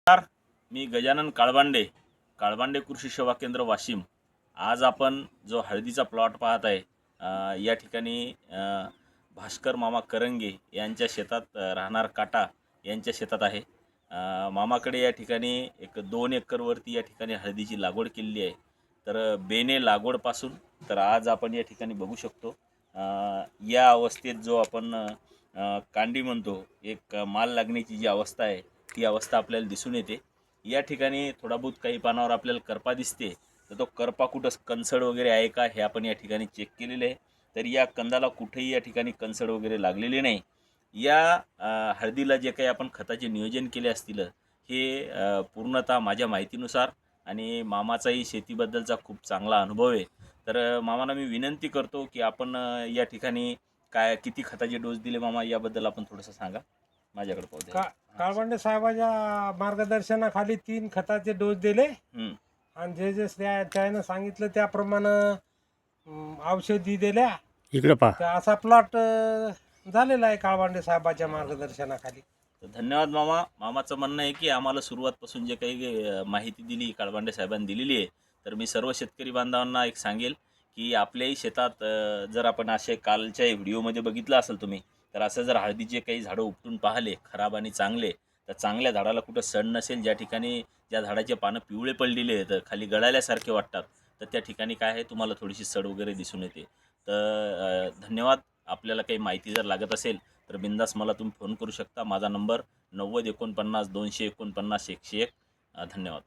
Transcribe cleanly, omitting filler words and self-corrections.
नमस्कार, मी गजानन काळबांडे कृषी सेवा केंद्र वाशिम। आज आपण जो हळदीचा प्लॉट पाहत आहे, या ठिकाणी भास्कर मामा करंगे यांच्या शेतात राहणार काटा यांच्या शेतात आहे। मामाकडे या ठिकाणी एक 2 एकरवरती या ठिकाणी हळदीची लागवड केलेली आहे। तर बेने लागवडपासून तर आज आपण या ठिकाणी बघू शकतो, या अवस्थेत जो आपण कांडी म्हणतो, एक माल लागण्याची जी अवस्था आहे ती अवस्था आपल्याला दिसून येते। या ठिकाणी थोडा बहुत काही पानावर आपल्याला करपा दिसते, तर तो करपा कुठं कणसड वगैरे आहे का हे आपण या ठिकाणी चेक केलेले आहे। तर या कंदाला कुठेही या ठिकाणी कणसड वगैरे लागलेली नाही। या हळदीला जे काही आपण खताचे नियोजन केले असतील, हे पूर्णतः माझ्या माहितीनुसार आणि मामाचाही शेतीबद्दलचा खूप चांगला अनुभव आहे। तर मामांना मी विनंती करतो की आपण या ठिकाणी काय किती खताचे डोस दिले मामा, याबद्दल आपण थोडंसं सांगा। माझ्याकडे पाहू द्या। काळवंडे साहेबाच्या मार्गदर्शनाखाली 3 खताचे डोस दिले हं. आणि जे त्यानं सांगितलं त्याप्रमाणे औषधी दिल्या। इकडे पहा. तर असा प्लॉट झालेला आहे काळवंडे साहेबाच्या मार्गदर्शनाखाली। तर धन्यवाद मामा। मामाचं म्हणणं आहे की आम्हाला सुरुवातपासून जे काही माहिती दिली काळबांडे साहेबांनी दिलेली आहे, तर मी सर्व शेतकरी बांधवांना एक सांगेल की आपल्याही शेतात जर आपण असे कालच्या व्हिडिओमध्ये बघितलं असेल तुम्ही, तर असं जर हळदीचे काही झाडं उपटून पाहिले खराब आणि चांगले, तर चांगल्या झाडाला कुठं सड नसेल, ज्या ठिकाणी ज्या झाडाचे पानं पिवळे पडलेले आहेत, खाली गळाल्यासारखे वाटतात, तर त्या ठिकाणी काय आहे तुम्हाला थोडीशी सड वगैरे दिसून येते। तर धन्यवाद। आपल्याला काही माहिती जर लागत असेल तर बिंदास मला तुम्ही फोन करू शकता। माझा नंबर 90 49 249 101। धन्यवाद।